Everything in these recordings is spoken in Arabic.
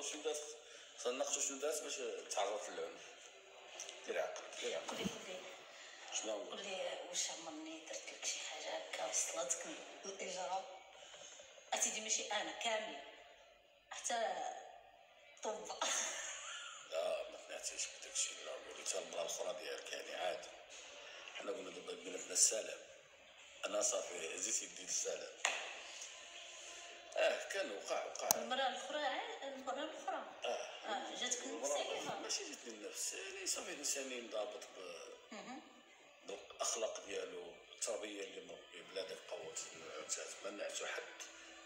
نعقلوا شنو دارت، خصنا نناقشوا شنو دارت باش تعرضت للعنف. دير عقل دير عقل. قولي شنو نقول؟ قولي واش عمرني درت لك شي حاجه هكا وصلتك الاجرام؟ اسيدي ماشي انا كامل حتى طب. لا ما تنعتيش بداك الشيء، لا قولي حتى المراه الاخرى ديالك يعني عادي. حنا قلنا دابا بيناتنا السلام، انا صافي هزيت يدي السلام. كان وقع المراه الاخرى جاتك النفسيه؟ ماشي جاتني النفس، يعني صافي الانسان ضابط بالاخلاق ديالو، التربيه اللي مربي بلا داك قوه العتاد. ما نعتو حد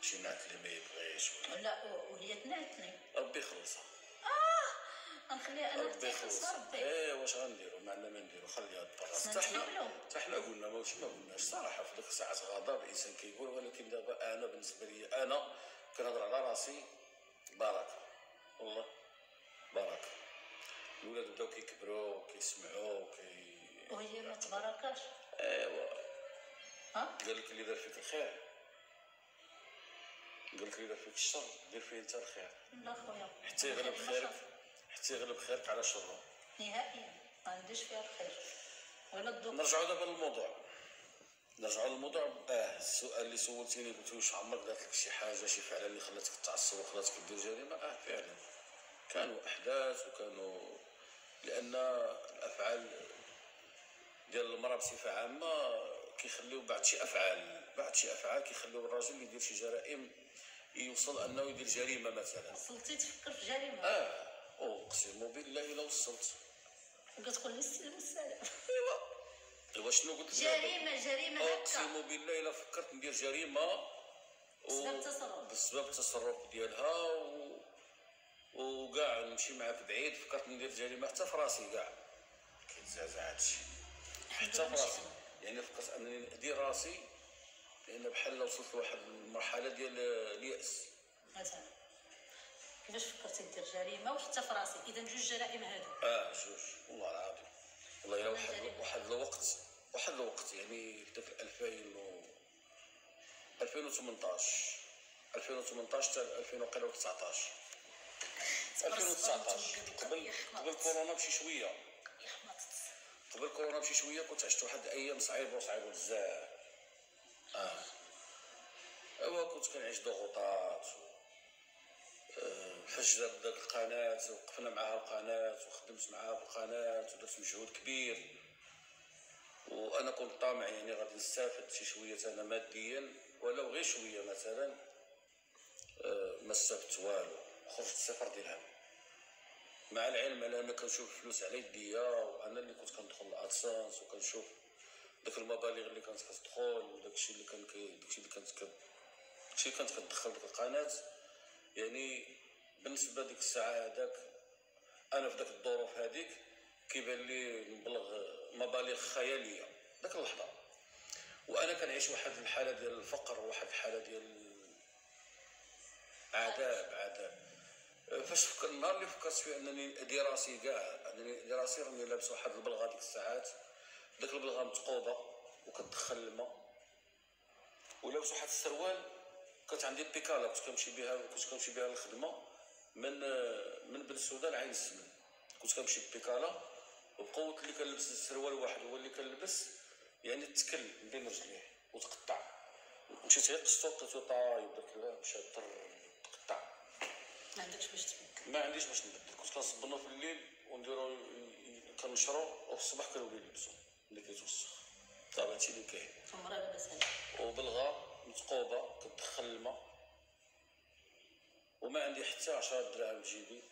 شي نعت اللي ما يبغيش لا وهي تنعتني ربي يخلصها. غنخليها انا ربي يخلصها. ربي. واش غنديرو؟ ما عندنا ما نديرو، خليها تبرا. حتى حنا قلنا ما قلناش صراحه في ديك الساعات غضب الانسان كيقول، ولكن دابا انا بالنسبه لي انا كنهضر على راسي. بركه والله بركه. الولاد بداو كيكبروا كيسمعوا وهي ما تباركاش. ايوا قال لك اللي دار فيك الخير، قال لك اللي دار فيك الشر دير فيه انت الخير. لا خويا حتى يغلب خيرك، حتى يغلب خيرك على شره نهائيا. ما عنديش فيها الخير ولا الضر. نرجعوا دابا للموضوع. السؤال اللي سولتيني قلت واش عمرك دارت لك شي حاجه شي فعل اللي خلاتك تعصب وخلاتك دير جريمه؟ فعلا كانوا احداث وكانوا، لان الافعال ديال المراه بصفه عامه كيخليو بعض شي افعال كيخليو الراجل يدير شي جرائم، يوصل انه يدير جريمه مثلا. وصلتي تفكر في جريمه؟ اقسم بالله الا وصلت. وكتقول لي السلم والسلام. ايوا شنو قلت؟ جريمه هكا. اقسم بالله الا فكرت ندير جريمه بسبب التصرف ديالها وكاع نمشي معاك بعيد. فكرت ندير جريمه حتى في راسي كاع كيتزعزع هادشي حتى في راسي. يعني فكرت انني ندير راسي، لان بحال وصلت لواحد المرحله ديال الياس مثلا. كيفاش فكرتي دير جريمه وحتى في راسي؟ اذا جوج جرائم هادو. جوج والله العظيم. والله الا واحد الوقت يعني في 2018 حتى 2019 قبل كورونا بشي شويه. كنت عشت واحد الايام صعيبه بزاف. كنت كنعيش ضغوطات. فاش جات داك القناه وقفنا معها القناه وخدمت معها في القناه ودرت مجهود كبير، وانا كنت طامع يعني غادي نستافد شي شويه انا ماديا ولو غير شويه مثلا. ما استفدت والو، خرجت صفر درهم. مع العلم على انا كنشوف فلوس على يديا، وانا اللي كنت كندخل الادسانس وكنشوف داك المبالغ اللي كانت كتدخل وداكشي اللي كانت كتدخل ديك القناه. يعني بالنسبه لديك الساعه هذاك انا في داك الظروف هذيك كيبان لي نبلغ مبالغ خياليه داك اللحظه، وانا كنعيش واحد الحاله ديال الفقر وواحد الحاله ديال عذاب. فاش النهار اللي فكرت فيه انني ندير راسي راني لابس واحد البلغه ديك الساعات، داك البلغه متقوبه وكتدخل الماء، ولابس واحد السروال. كانت عندي بيكالا كنت كنمشي بها للخدمه من بن سوده لعين السمن. كنت كنمشي ببيكالا وبقوه اللي كنلبس السروال واحد هو اللي كنلبس، يعني تكل بين رجليه وتقطع. مشيت غير قصتو لقيتو طايب داك مشى تقطع. ما عندكش باش تبدل؟ ما عنديش باش نبدل. كنت كنصبنو في الليل ونديرو كنشرو وفي الصباح كنولي نلبسو ملي كيتوسخ. صافي هادشي اللي كاين. عمرها لاباس عليك. وبالغا متقوبه كتدخل الماء، وما عندي حتى 10 دراهم بجيبي،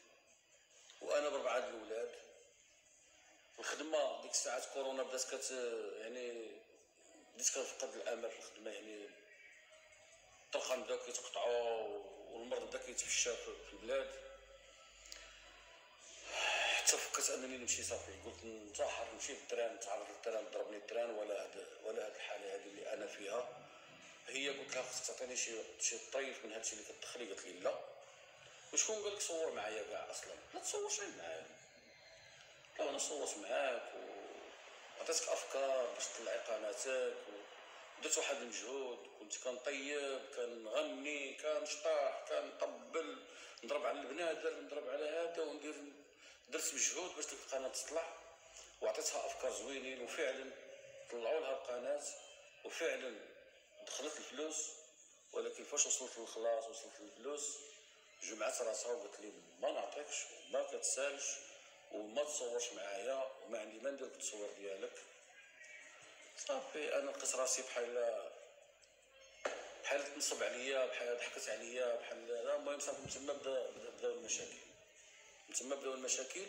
وانا ب4 د الولاد. الخدمه ديك الساعات كورونا بدات يعني بديت كنفقد الامل في الخدمه. يعني الطرقان بداو كيتقطعوا والمرض بدا كيتفشى في البلاد. حتى فكرت انني نمشي صافي، قلت ننتحر نمشي للتران، نتعرض للتران ضربني التران ولا هاد الحاله هذه اللي انا فيها. هي قلت لها خصك تعطيني شي طريف من هادشي اللي كتدخلي. قالت لي لا. وشكون قال لك صور معايا كاع؟ اصلا لا تصورش معايا. لا انا صورت معاك وعطيتك افكار باش تطلعي قناتك ودرت واحد المجهود كنت كنطيب، كنغني، كنشطح، كنطبل، نضرب على البنادر، نضرب على هذا وندير. درت مجهود باش ديك القناه تطلع وعطيتها افكار زوينين، وفعلا طلعوا لها القناه وفعلا دخلت الفلوس. ولكن فاش وصلت للخلاص، وصلت للفلوس، جمعت راسها وقالت لي ما نعطيكش وما كتسالش وما تصورش معايا وما عندي ما ندير بالتصوير ديالك. صافي انا لقيت راسي بحال تنصب عليا، بحال ضحكت عليا، بحال المهم صافي من تما بداو المشاكل. من تما بداو المشاكل،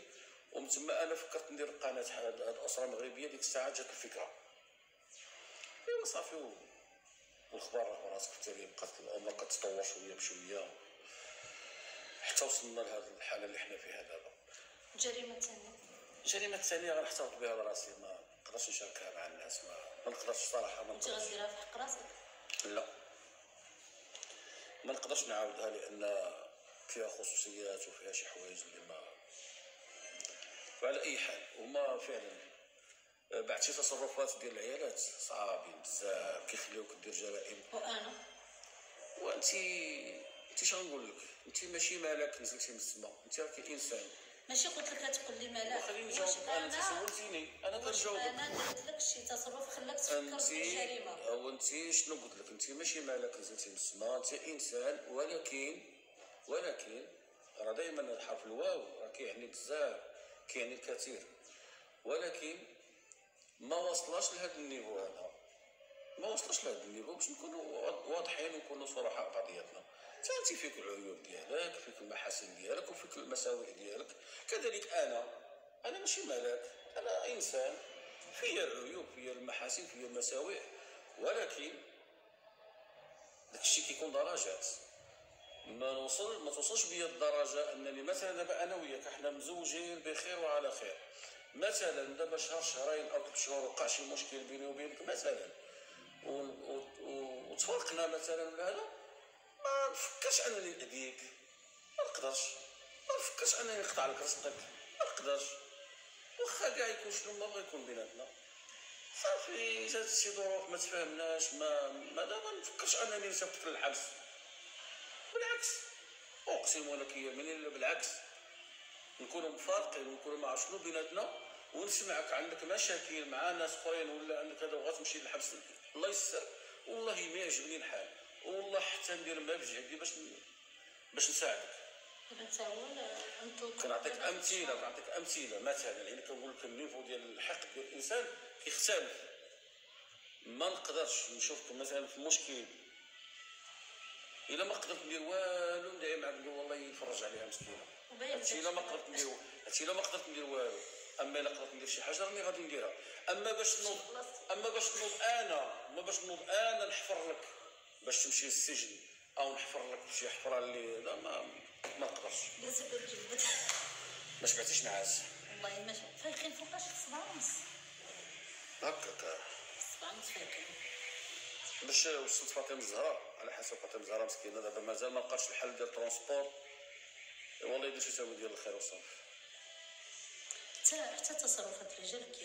ومن تما انا فكرت ندير قناه الاسره المغربيه. ديك الساعه جات الفكره، ايوا صافي والخبار راه راسك في التالي. بقات الامور كتطور شويه بشويه حتى وصلنا لهذه الحاله اللي حنا فيها دابا. الجريمه الثانيه غنحتفظ بها لراسي، ما نقدرش نشاركها مع الناس، ما نقدرش صراحه. ما انت غديرها في حق راسك؟ لا، ما نقدرش نعاودها لان فيها خصوصيات وفيها شي حوايج اللي ما. وعلى اي حال هما فعلا بعد شي تصرفات ديال العيالات صعابين بزاف كيخليوك دير جرائم. وانت شنقول لك، انت ماشي مالك نزلتي من السماء، انت راكي انسان. ماشي قلت لك تقول لي مالك، خليني نجاوبك. انت سولتيني انا كنجاوبك. انا درت لك شي تصرف خلاك تفكر في الجريمه. وانت شنو قلت لك؟ انت ماشي مالك نزلتي من السماء، انت انسان. ولكن راه دائما الحرف الواو راه كيعني بزاف، كيعني الكثير. ولكن ما وصلش لهذا النيفو هذا، ما وصلش لهذا النيفو باش نكونوا واضحين ونكونوا صراحه بعضياتنا. انت فيك العيوب ديالك، فيك المحاسن ديالك، وفيك المساوئ ديالك. كذلك انا ماشي ملاك، انا انسان فيا العيوب، فيا المحاسن، فيا المساوئ. ولكن داكشي كيكون درجات. ما توصلش بيا الدرجه انني مثلا دابا انا وياك احنا مزوجين بخير وعلى خير، مثلا دابا شهر شهرين او 3 شهور وقع شي مشكل بيني وبينك مثلا وتفرقنا مثلا ولا هذا، ما نفكرش انني نأذيك، ما نقدرش. ما نفكرش انني نقطع لك رزقك، ما نقدرش. واخا كاع يكون شنو ما بغا يكون بيناتنا، صافي جات شي ظروف ما تفاهمناش، ما نفكرش انني نسافرك للحبس. بالعكس، اقسم لك يمين بالعكس، نكونوا مفارقين ونكونوا ما عرف شنو بيناتنا، ونسمعك عندك مشاكل مع ناس اخرين ولا عندك هذا وغتمشي للحبس. الله يسر، والله ما يعجبني الحال، والله حتى ندير ما بجهدي باش نساعدك. كنعطيك امثله مثلا، يعني كنقول لك النيفو ديال الحقد ديال الانسان كيختلف. ما نقدرش نشوفك مثلا في مشكل الا ما قدرت ندير والو، ندعي معاك نقول والله يفرج عليها مسكينه. هادشي الا ما قدرت ندير والو. اما الا قدرت ندير شي حاجه راني غادي نديرها. اما باش نوض انا نحفر لك باش تمشي للسجن، او نحفر لك شي حفره اللي لا ما نقدرش. ما شبعتيش نعاس والله ما فايقين فوقاش 7:30 هكاك. 7:30 فايقين باش وصلت فاطمه الزهراء. على حسب فاطمه الزهراء مسكينه دابا مازال ما لقاتش الحل ديال الترونسبور. والله يدير شي سبب ديال الخير وصافي. حتى تصرفات الرجال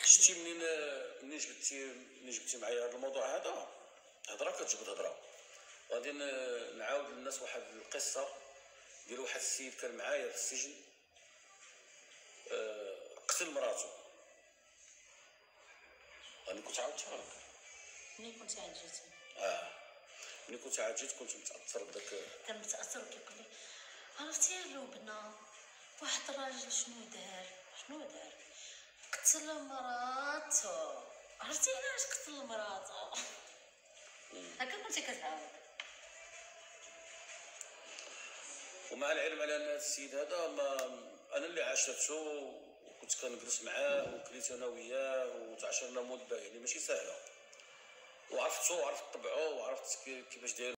شتي منين جبتي معايا هذا الموضوع هذا، هضره كتجبد هضره. غادي نعاود للناس واحد القصه ديال واحد السيد كان معايا في السجن، قتل مراته. انا كنت عاودتها لك ملي كنت عاد جيت. ملي كنت عاد جيت كنت متاثر بداك. كان متاثر وكيقول لي عرفتي يا لبنى واحد الراجل شنو دار قتل مراته. عرفتي علاش قتل مراته؟ هكا كنتي كتعاود. ومع العلم على ان هذا السيد هذا انا اللي عاشرته وكنت كنجلس معاه وكليت انا وياه وتعاشرنا مده، يعني ماشي سهله. وعرفته وعرفت طبعه وعرفت كيفاش داير.